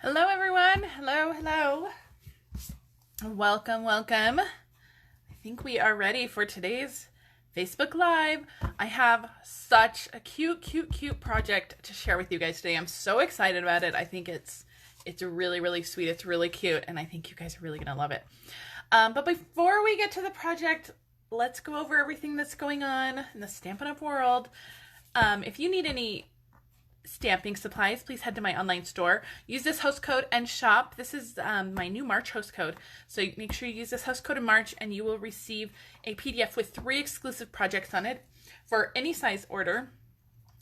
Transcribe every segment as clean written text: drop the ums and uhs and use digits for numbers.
Hello everyone. Hello. Welcome. I think we are ready for today's Facebook Live. I have such a cute project to share with you guys today. I'm so excited about it. I think it's really sweet. It's really cute, and I think you guys are really gonna love it. But before we get to the project, let's go over everything that's going on in the Stampin' Up! World. If you need any stamping supplies, please head to my online store. Use this host code and shop. This is my new March host code. So make sure you use this host code in March and you will receive a PDF with 3 exclusive projects on it for any size order.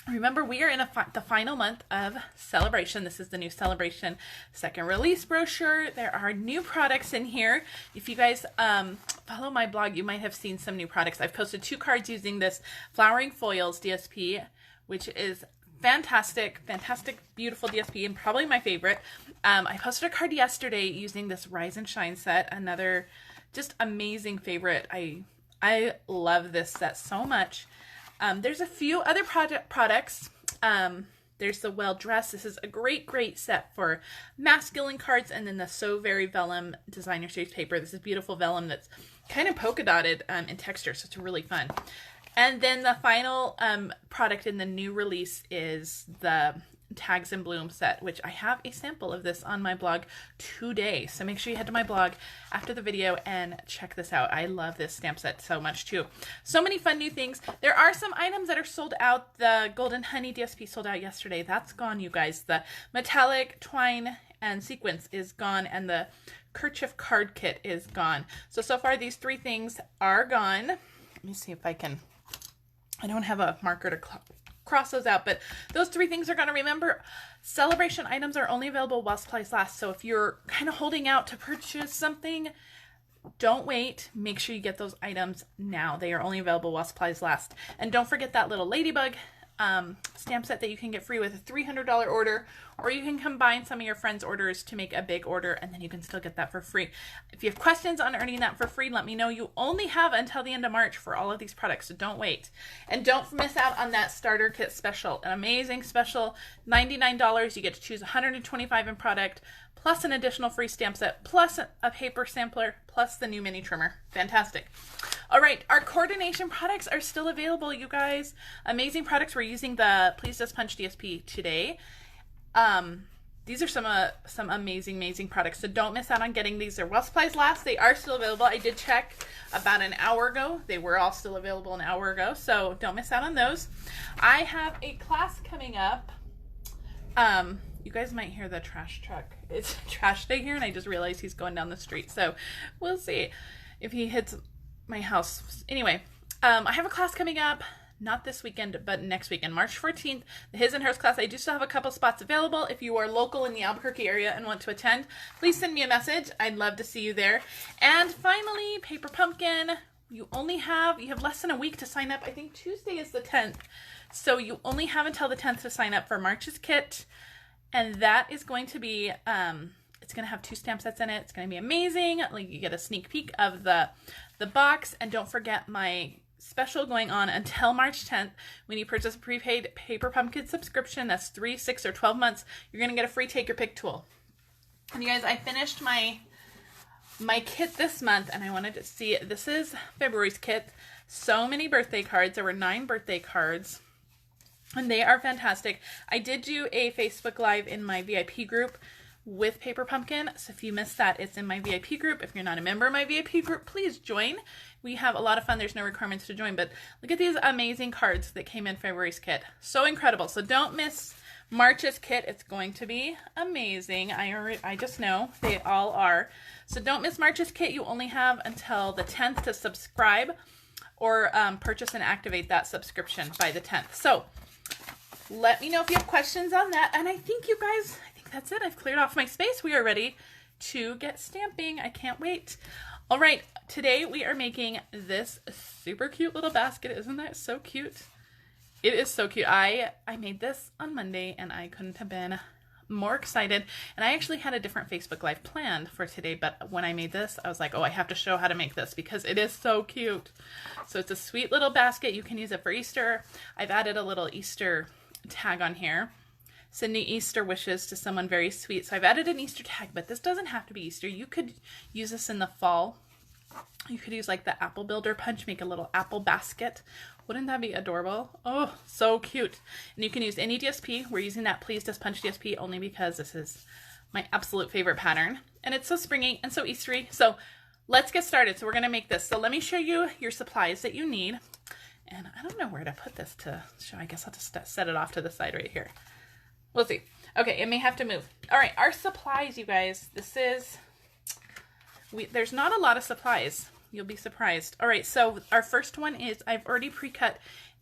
Remember, we are in the final month of Celebration. This is the new Celebration second release brochure. There are new products in here. If you guys follow my blog, you might have seen some new products. I've posted 2 cards using this Flowering Foils DSP, which is fantastic, beautiful DSP, and probably my favorite. I posted a card yesterday using this Rise and Shine set, another just amazing favorite. I love this set so much. There's a few other products. There's the Well Dressed. This is a great set for masculine cards, and then the So Very Vellum Designer Series paper. This is beautiful vellum that's kind of polka dotted in texture, so it's really fun. And then the final product in the new release is the Tags and Bloom set, which I have a sample of this on my blog today. So make sure you head to my blog after the video and check this out. I love this stamp set so much too. So many fun new things. There are some items that are sold out. The Golden Honey DSP sold out yesterday. That's gone, you guys. The metallic twine and sequins is gone, and the kerchief card kit is gone. So far these 3 things are gone. Let me see if I don't have a marker to cross those out, but those 3 things are going to remember. Celebration items are only available while supplies last. So if you're kind of holding out to purchase something, don't wait. Make sure you get those items now. They are only available while supplies last. And don't forget that little ladybug stamp set that you can get free with a $300 order, or you can combine some of your friends' orders to make a big order, and then you can still get that for free. If you have questions on earning that for free, let me know. You only have until the end of March for all of these products, so don't wait. And don't miss out on that starter kit special, an amazing special, $99. You get to choose 125 in product, plus an additional free stamp set, plus a paper sampler, plus the new mini trimmer. Fantastic. All right, our coordination products are still available, you guys. Amazing products. We're using the Please Just Punch DSP today. These are some amazing products, so don't miss out on getting these. They're while supplies last. They are still available. I did check about an hour ago. They were all still available an hour ago, so don't miss out on those. I have a class coming up. You guys might hear the trash truck. It's trash day here, and I just realized he's going down the street, so we'll see if he hits my house. Anyway, I have a class coming up, not this weekend, but next weekend, March 14th, the His and Hers class. I do still have a couple spots available. If you are local in the Albuquerque area and want to attend, please send me a message. I'd love to see you there. And finally, Paper Pumpkin. You have less than a week to sign up. I think Tuesday is the 10th. So you only have until the 10th to sign up for March's kit. And that is going to be, it's going to have 2 stamp sets in it. It's going to be amazing. Like, you get a sneak peek of the box. And don't forget my special going on until March 10th. When you purchase a prepaid Paper Pumpkin subscription, that's 3, 6, or 12 months, you're going to get a free Take Your Pick tool. And you guys, I finished my kit this month, and I wanted to see it. This is February's kit. So many birthday cards. There were 9 birthday cards, and they are fantastic. I did do a Facebook Live in my VIP group with Paper Pumpkin, so if you missed that, it's in my VIP group. If you're not a member of my VIP group, please join. We have a lot of fun. There's no requirements to join, but look at these amazing cards that came in February's kit. So incredible. So don't miss March's kit. It's going to be amazing. I just know they all are. So don't miss March's kit. You only have until the 10th to subscribe or purchase and activate that subscription by the 10th. So let me know if you have questions on that. And I think you guys, that's it. I've cleared off my space. We are ready to get stamping. I can't wait. All right, today we are making this super cute little basket. Isn't that so cute? It is so cute. I made this on Monday, and I couldn't have been more excited. And I actually had a different Facebook Live planned for today, but when I made this, I was like, oh, I have to show how to make this because it is so cute. So it's a sweet little basket. You can use it for Easter. I've added a little Easter tag on here. sending Easter wishes to someone very sweet. So I've added an Easter tag, but this doesn't have to be Easter. You could use this in the fall. You could use like the apple builder punch, make a little apple basket. Wouldn't that be adorable? Oh, so cute. And you can use any DSP. We're using that Please Just Punch DSP only because this is my absolute favorite pattern. And it's so springy and so Eastery. So let's get started. So we're going to make this. So let me show you your supplies that you need. And I don't know where to put this to show. I guess I'll just set it off to the side right here. We'll see. Okay, it may have to move. All right, our supplies, you guys. This is, there's not a lot of supplies. You'll be surprised. All right, so our first one is, I've already pre-cut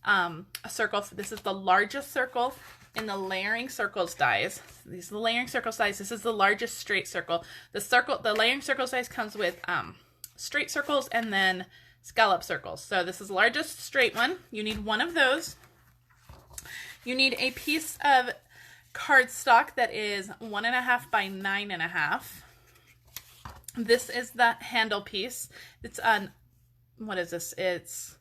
a circle. This is the largest circle in the layering circles dies. These are the layering circle size. This is the largest straight circle. The layering circle size comes with straight circles and then scallop circles. So this is the largest straight one. You need one of those. You need a piece of cardstock that is 1.5 by 9.5. This is the handle piece. It's what is this? It's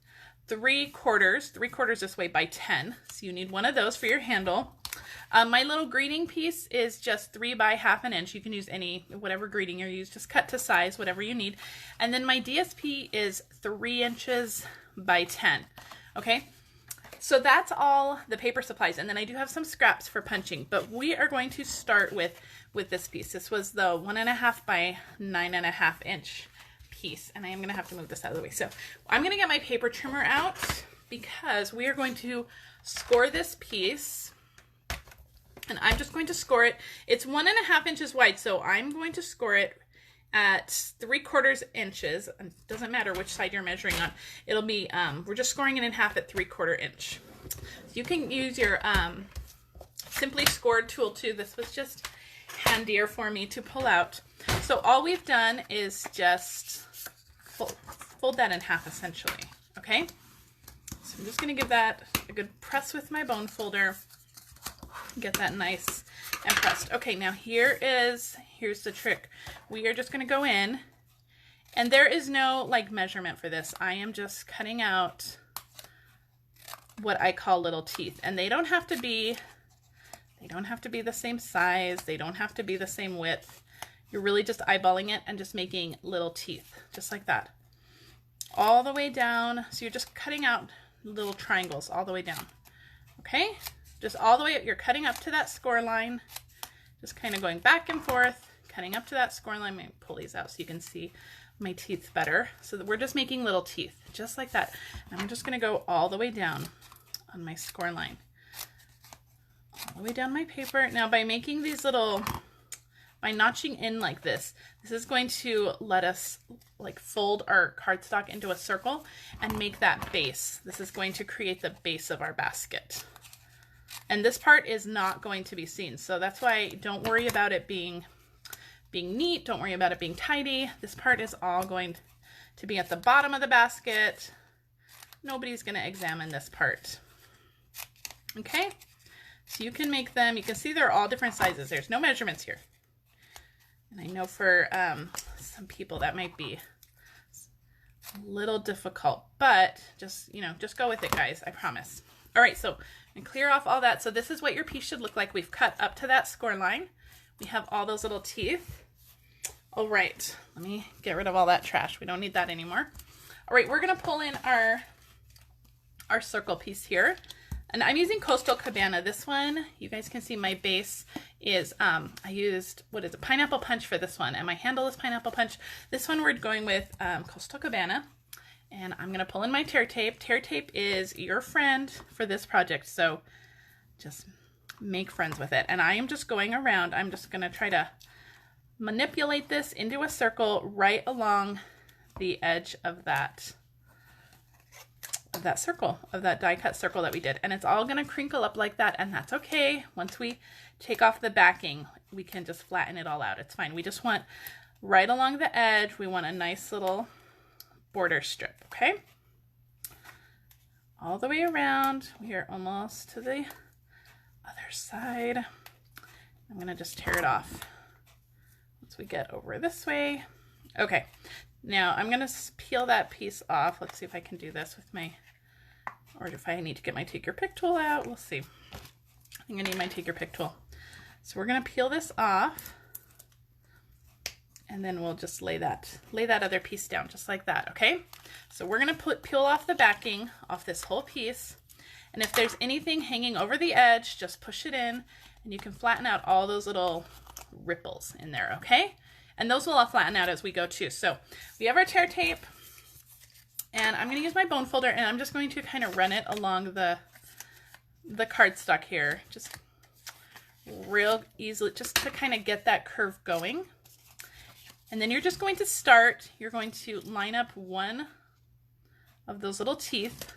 3/4 this way by 10. So you need one of those for your handle. My little greeting piece is just 3 by 1/2 inch. You can use whatever greeting you use, just cut to size, whatever you need. And then my DSP is 3 inches by 10. Okay. So that's all the paper supplies. And then I do have some scraps for punching, but we are going to start with this piece. This was the 1.5 by 9.5 inch piece. And I am going to have to move this out of the way. So I'm going to get my paper trimmer out because we are going to score this piece. And I'm just going to score it. It's 1.5 inches wide. So I'm going to score it at 3/4 inches. It doesn't matter which side you're measuring on. It'll be, we're just scoring it in half at 3/4 inch. So you can use your Simply Scored tool too. This was just handier for me to pull out. So all we've done is just fold that in half essentially. Okay. So I'm just going to give that a good press with my bone folder. Get that nice and pressed. Okay, now here's the trick. We are just going to go in, and there is no like measurement for this. I am just cutting out what I call little teeth, and they don't have to be the same size. They don't have to be the same width. You're really just eyeballing it and just making little teeth, just like that, all the way down. So you're just cutting out little triangles all the way down. Okay. Just all the way, you're cutting up to that score line, just kind of going back and forth, cutting up to that score line. Let me pull these out so you can see my teeth better. So that we're just making little teeth, just like that. And I'm just going to go all the way down on my score line, all the way down my paper. Now, by making these by notching in like this is going to let us like fold our cardstock into a circle and make that base. This is going to create the base of our basket. And this part is not going to be seen. So that's why don't worry about it being neat. Don't worry about it being tidy. This part is all going to be at the bottom of the basket. Nobody's going to examine this part. Okay. So you can make them, you can see they're all different sizes. There's no measurements here. And I know for some people that might be a little difficult, but just go with it, guys. I promise. All right, so and clear off all that. So this is what your piece should look like. We've cut up to that score line. We have all those little teeth. All right, let me get rid of all that trash. We don't need that anymore. All right, we're gonna pull in our circle piece here. And I'm using Coastal Cabana. This one, you guys can see my base is, I used, Pineapple Punch for this one. And my handle is Pineapple Punch. This one we're going with Coastal Cabana. And I'm going to pull in my tear tape. Tear tape is your friend for this project. So just make friends with it. And I am just going around. I'm just going to try to manipulate this into a circle right along the edge of that circle, of that die cut circle that we did. And it's all going to crinkle up like that. And that's okay. Once we take off the backing, we can just flatten it all out. It's fine. We just want right along the edge. We want a nice little border strip. Okay. All the way around. We are almost to the other side. I'm going to just tear it off once we get over this way. Okay. Now I'm going to peel that piece off. Let's see if I can do this with my, or if I need to get my take your pick tool out. We'll see. I'm gonna need my take your pick tool. So we're gonna peel this off, and then we'll just lay that other piece down just like that, okay? So we're gonna peel off the backing off this whole piece, and if there's anything hanging over the edge, just push it in, and you can flatten out all those little ripples in there, okay? And those will all flatten out as we go too. So we have our tear tape, and I'm gonna use my bone folder, and I'm just going to kind of run it along the cardstock here, just real easily, just to kind of get that curve going. And then you're just going to start, you're going to line up one of those little teeth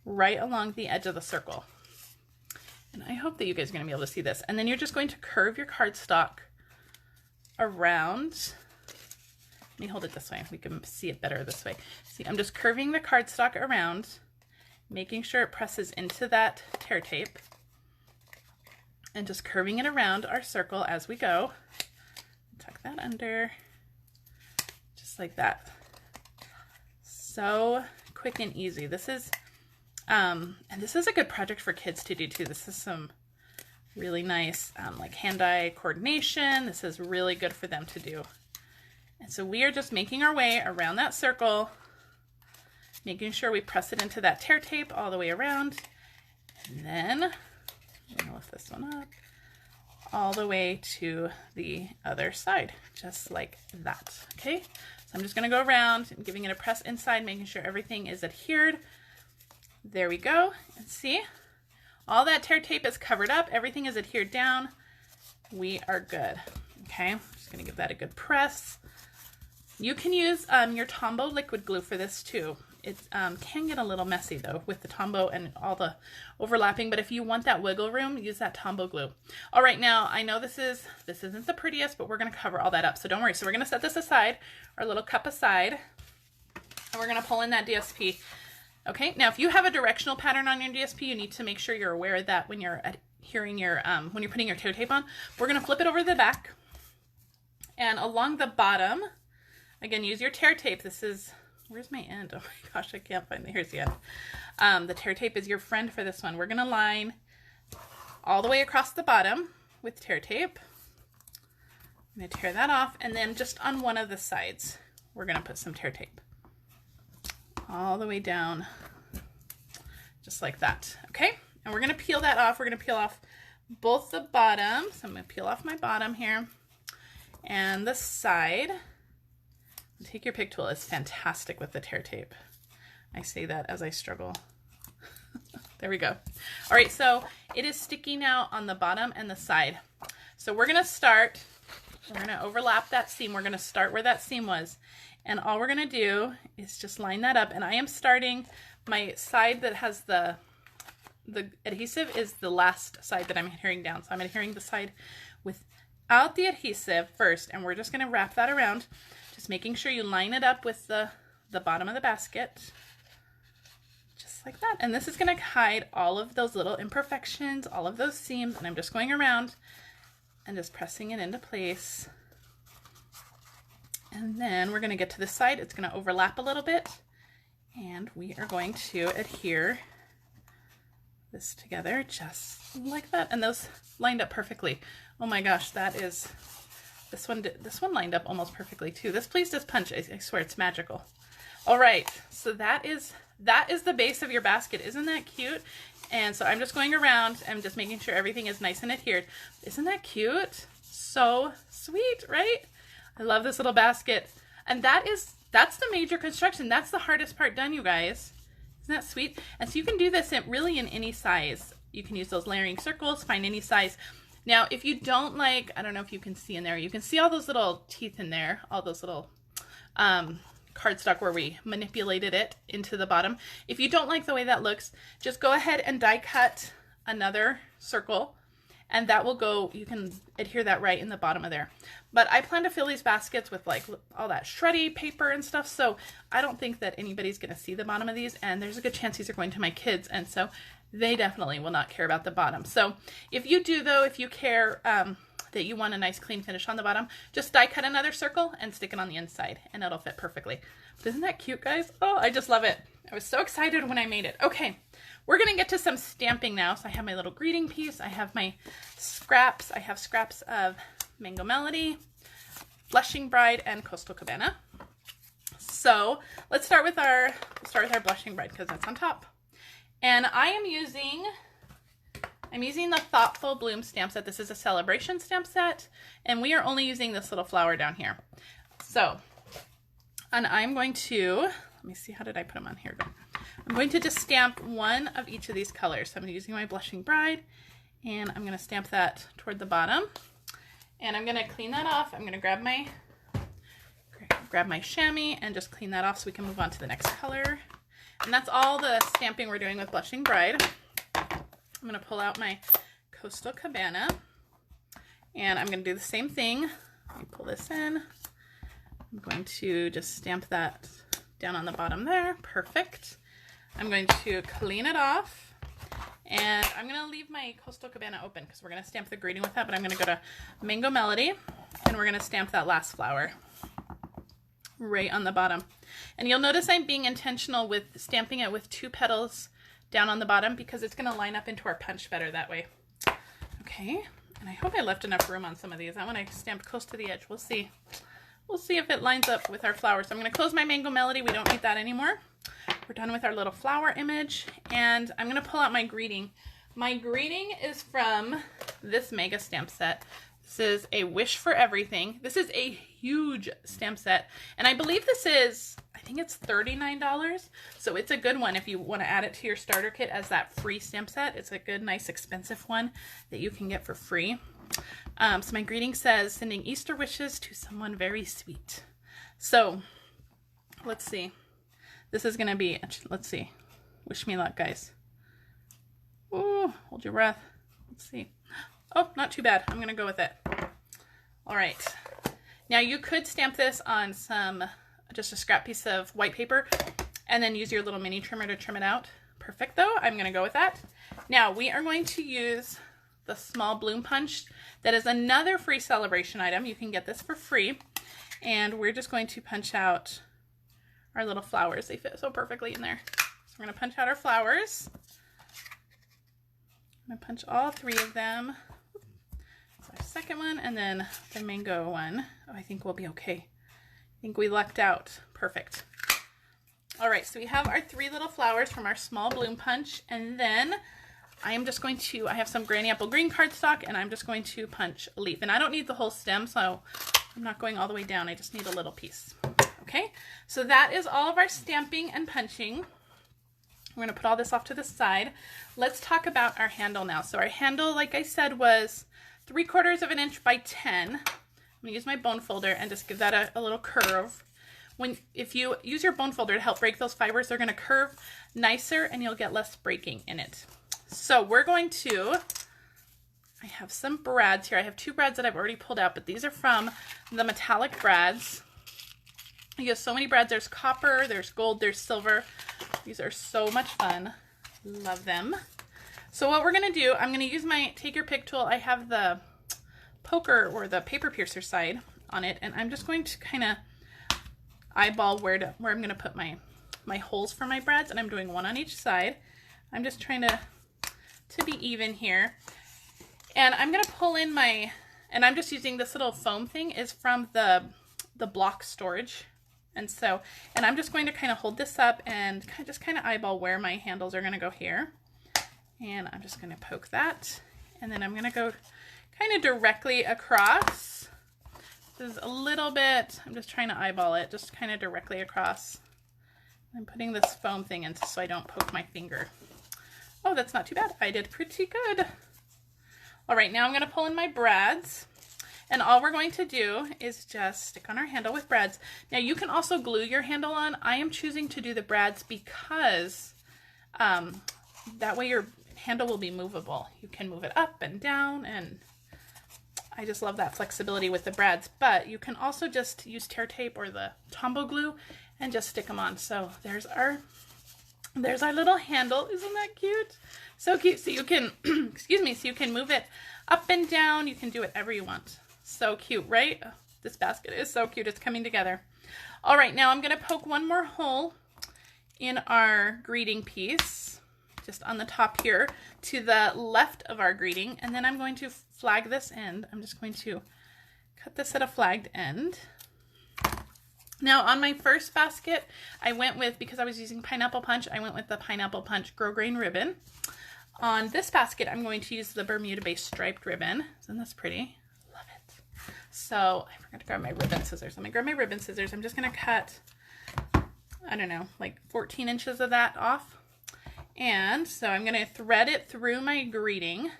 right along the edge of the circle. And I hope that you guys are going to be able to see this. And then you're just going to curve your cardstock around. Let me hold it this way. We can see it better this way. See, I'm just curving the cardstock around, making sure it presses into that tear tape, and just curving it around our circle as we go. Tuck that under, just like that. So quick and easy. This is, and this is a good project for kids to do too. This is some really nice like hand-eye coordination. This is really good for them to do. And so we are just making our way around that circle, making sure we press it into that tear tape all the way around. And then I'm gonna lift this one up all the way to the other side, just like that, okay? So I'm just gonna go around and giving it a press inside, making sure everything is adhered. There we go, and see? All that tear tape is covered up, everything is adhered down. We are good, okay? I'm just gonna give that a good press. You can use your Tombow liquid glue for this too. It can get a little messy though with the Tombow and all the overlapping, but if you want that wiggle room, use that Tombow glue. All right, now I know this isn't the prettiest, but we're gonna cover all that up, so don't worry. So we're gonna set this aside, our little cup aside, and we're gonna pull in that DSP. Okay, now if you have a directional pattern on your DSP, you need to make sure you're aware of that when you're adhering your, when you're putting your tear tape on. We're gonna flip it over the back, and along the bottom, again, use your tear tape. This is, where's my end? Oh my gosh, I can't find it. Here's the end. The tear tape is your friend for this one. We're gonna line all the way across the bottom with tear tape. I'm gonna tear that off, and then just on one of the sides, we're gonna put some tear tape. All the way down, just like that, okay? And we're gonna peel that off. We're gonna peel off both the bottoms. So I'm gonna peel off my bottom here, and the side. Take your pick tool is fantastic with the tear tape. I say that as I struggle. There we go. All right, so it is sticking out on the bottom and the side. So we're gonna start, we're gonna overlap that seam. We're gonna start where that seam was. And all we're gonna do is just line that up. And I am starting my side that has the adhesive is the last side that I'm adhering down. So I'm adhering the side without the adhesive first, and we're just gonna wrap that around. Just making sure you line it up with the bottom of the basket, just like that. And this is gonna hide all of those little imperfections, all of those seams, and I'm just going around and just pressing it into place. And then we're gonna get to this side. It's gonna overlap a little bit, and we are going to adhere this together just like that. And those lined up perfectly. Oh my gosh, that is, this one lined up almost perfectly too. This Please Just Punch, I swear it's magical. All right, so that is the base of your basket. Isn't that cute? And so I'm just going around and just making sure everything is nice and adhered. Isn't that cute? So sweet, right? I love this little basket. And that's the major construction. That's the hardest part done, you guys. Isn't that sweet? And so you can do this really in any size. You can use those layering circles, find any size. Now, if you don't like, I don't know if you can see in there, you can see all those little teeth in there, all those little cardstock where we manipulated it into the bottom. If you don't like the way that looks, just go ahead and die cut another circle, and that will go, you can adhere that right in the bottom of there. But I plan to fill these baskets with like all that shreddy paper and stuff, so I don't think that anybody's gonna see the bottom of these, and there's a good chance these are going to my kids, and so they definitely will not care about the bottom. So if you do though, if you care that you want a nice clean finish on the bottom, just die cut another circle and stick it on the inside, and it'll fit perfectly. But isn't that cute, guys? Oh, I just love it. I was so excited when I made it. Okay, we're gonna get to some stamping now. So I have my little greeting piece. I have my scraps. I have scraps of Mango Melody, Blushing Bride, and Coastal Cabana. So let's start with our Blushing Bride because that's on top. And I'm using the Thoughtful Bloom stamp set. This is a celebration stamp set, and we are only using this little flower down here. So, and I'm going to, let me see, how did I put them on here? I'm going to just stamp one of each of these colors. So I'm using my Blushing Bride, and I'm going to stamp that toward the bottom. And I'm going to clean that off. I'm going to grab my chamois and just clean that off so we can move on to the next color. And that's all the stamping we're doing with Blushing Bride. I'm going to pull out my Coastal Cabana, and I'm going to do the same thing. Let me pull this in. I'm going to just stamp that down on the bottom there. Perfect. I'm going to clean it off, and I'm going to leave my Coastal Cabana open because we're going to stamp the greeting with that, but I'm going to go to Mango Melody, and we're going to stamp that last flower right on the bottom. And you'll notice I'm being intentional with stamping it with 2 petals down on the bottom because it's going to line up into our punch better that way. Okay, and I hope I left enough room on some of these. That one I stamped close to the edge. We'll see. We'll see if it lines up with our flowers. So I'm going to close my Mango Melody. We don't need that anymore. We're done with our little flower image, and I'm going to pull out my greeting. My greeting is from this mega stamp set. This is a Wish for Everything. This is a huge stamp set, and I believe this is, I think it's $39. So it's a good one if you want to add it to your starter kit as that free stamp set. It's a good, nice, expensive one that you can get for free. So my greeting says, sending Easter wishes to someone very sweet. So let's see. This is going to be, let's see. Wish me luck, guys. Ooh, hold your breath. Let's see. Oh, not too bad. I'm going to go with it. All right. Now you could stamp this on just a scrap piece of white paper and then use your little mini trimmer to trim it out. Perfect though. I'm going to go with that. Now we are going to use the small bloom punch. That is another free celebration item. You can get this for free. And we're just going to punch out our little flowers. They fit so perfectly in there. So we're going to punch out our flowers. I'm going to punch all 3 of them. Our second one, and then the mango one. Oh, I think we'll be okay. I think we lucked out. Perfect. All right, so we have our 3 little flowers from our small bloom punch, and then I am just going to, I have some Granny Apple Green cardstock, and I'm just going to punch a leaf. And I don't need the whole stem, so I'm not going all the way down. I just need a little piece. Okay, so that is all of our stamping and punching. We're going to put all this off to the side. Let's talk about our handle now. So our handle, like I said, was 3/4 of an inch by 10. I'm going to use my bone folder and just give that a little curve. If you use your bone folder to help break those fibers, they're going to curve nicer and you'll get less breaking in it. So we're going to, I have some brads here. I have 2 brads that I've already pulled out, but these are from the metallic brads. You have so many brads. There's copper, there's gold, there's silver. These are so much fun. Love them. So what we're going to do, I'm going to use my Take Your Pick tool. I have the poker or the paper piercer side on it, and I'm just going to kind of eyeball where I'm going to put my holes for my brads, and I'm doing 1 on each side. I'm just trying to be even here. And I'm going to pull in and I'm just using this little foam thing is from the block storage. And I'm just going to kind of hold this up and just kind of eyeball where my handles are going to go here. And I'm just going to poke that. And then I'm going to go kind of directly across. This is a little bit, I'm just trying to eyeball it, just kind of directly across. I'm putting this foam thing in so I don't poke my finger. Oh, that's not too bad. I did pretty good. All right, now I'm going to pull in my brads. And all we're going to do is just stick on our handle with brads. Now you can also glue your handle on. I am choosing to do the brads because that way your handle will be movable. You can move it up and down, and I just love that flexibility with the brads. But you can also just use tear tape or the Tombow glue and just stick them on. So there's our little handle. Isn't that cute? So cute. So you can, excuse me, so you can move it up and down. You can do whatever you want. So cute, right? Oh, this basket is so cute. It's coming together. All right, now I'm going to poke one more hole in our greeting piece. just on the top here to the left of our greeting. And then I'm going to flag this end. I'm just going to cut this at a flagged end. Now on my first basket, I went with, because I was using Pineapple Punch, I went with the Pineapple Punch Grosgrain ribbon. On this basket, I'm going to use the Bermuda Bay striped ribbon. Isn't this pretty? Love it. So I forgot to grab my ribbon scissors. I'm gonna grab my ribbon scissors. I'm just gonna cut, I don't know, like 14 inches of that off. And so I'm gonna thread it through my greeting.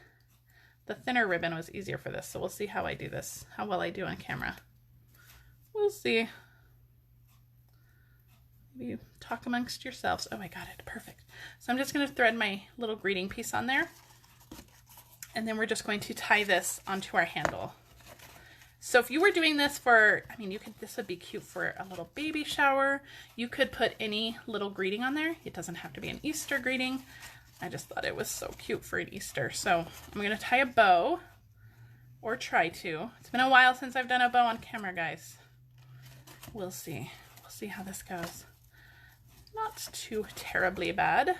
The thinner ribbon was easier for this, so we'll see how I do this, how well I do on camera. We'll see. You talk amongst yourselves. Oh, I got it. Perfect. So I'm just going to thread my little greeting piece on there. And then we're just going to tie this onto our handle. So if you were doing this for, I mean, this would be cute for a little baby shower. You could put any little greeting on there. It doesn't have to be an Easter greeting. I just thought it was so cute for an Easter. So I'm going to tie a bow, or try to. It's been a while since I've done a bow on camera, guys. We'll see. We'll see how this goes. Not too terribly bad.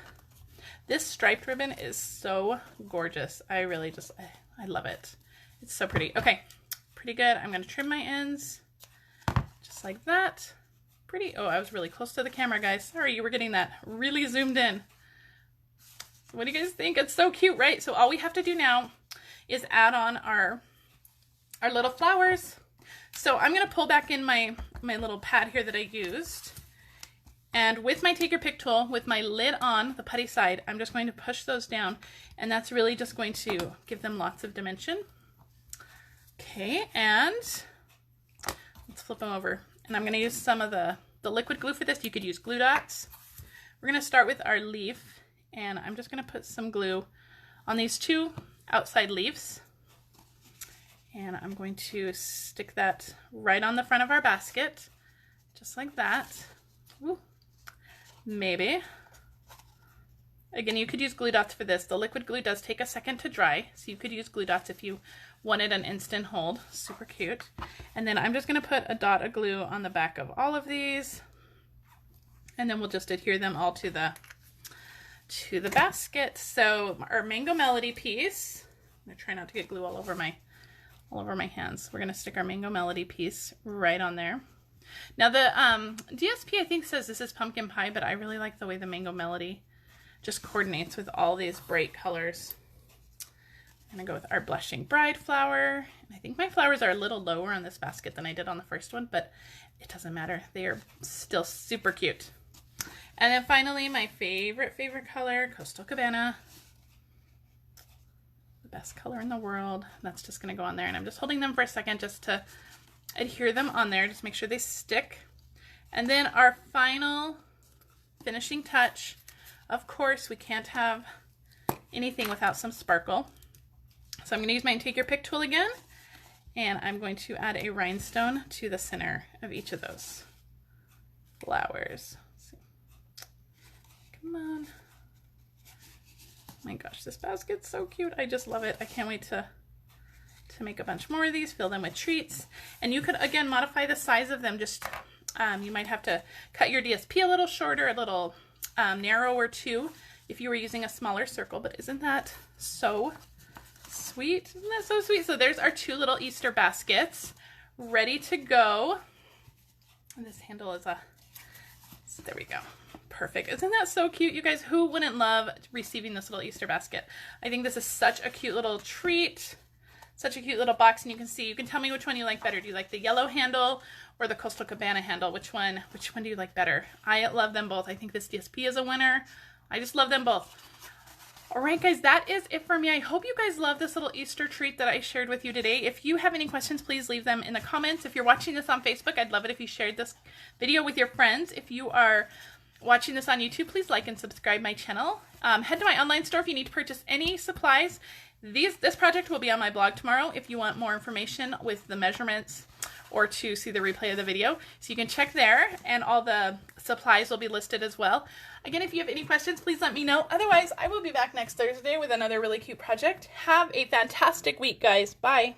This striped ribbon is so gorgeous. I really just, I love it. It's so pretty. Okay, pretty good. I'm going to trim my ends just like that. Pretty. Oh, I was really close to the camera, guys. Sorry, you were getting that really zoomed in. What do you guys think? It's so cute, right? So all we have to do now is add on our little flowers. So I'm going to pull back in my little pad here that I used. And with my take your pick tool, with my lid on the putty side, I'm just going to push those down, and that's really just going to give them lots of dimension. Okay, and let's flip them over. And I'm going to use some of the liquid glue for this. You could use glue dots. We're going to start with our leaf, and I'm just going to put some glue on these two outside leaves. And I'm going to stick that right on the front of our basket, just like that. Woo. Maybe. Again, you could use glue dots for this. The liquid glue does take a second to dry, so you could use glue dots if you wanted an instant hold. Super cute. And then I'm just going to put a dot of glue on the back of all of these, and then we'll just adhere them all to the basket. So our Mango Melody piece, I'm going to try not to get glue all over my hands. We're going to stick our Mango Melody piece right on there. Now the DSP I think says this is pumpkin pie, but I really like the way the Mango Melody just coordinates with all these bright colors. I'm gonna go with our Blushing Bride flower. And I think my flowers are a little lower on this basket than I did on the first one, but it doesn't matter. They are still super cute. And then finally, my favorite color, Coastal Cabana. The best color in the world. That's just gonna go on there, and I'm just holding them for a second just to adhere them on there, just make sure they stick. And then our final finishing touch, of course, we can't have anything without some sparkle. So I'm going to use my take your pick tool again, and I'm going to add a rhinestone to the center of each of those flowers. Let's see. Come on. My gosh, this basket's so cute. I just love it. I can't wait to make a bunch more of these, fill them with treats. And you could, again, modify the size of them. Just, you might have to cut your DSP a little shorter, a little narrower too, if you were using a smaller circle. But isn't that so sweet? Isn't that so sweet? So there's our two little Easter baskets ready to go. And this handle is so there we go. Perfect. Isn't that so cute? You guys, who wouldn't love receiving this little Easter basket? I think this is such a cute little treat. Such a cute little box, and you can tell me which one you like better. Do you like the yellow handle or the Coastal Cabana handle? Which one do you like better? I love them both. I think this DSP is a winner. I just love them both. All right, guys, that is it for me. I hope you guys love this little Easter treat that I shared with you today. If you have any questions, please leave them in the comments. If you're watching this on Facebook, I'd love it if you shared this video with your friends. If you are watching this on YouTube, please like and subscribe my channel. Head to my online store if you need to purchase any supplies. This project will be on my blog tomorrow if you want more information with the measurements or to see the replay of the video. So you can check there, and all the supplies will be listed as well. Again, if you have any questions, please let me know. Otherwise, I will be back next Thursday with another really cute project. Have a fantastic week, guys. Bye.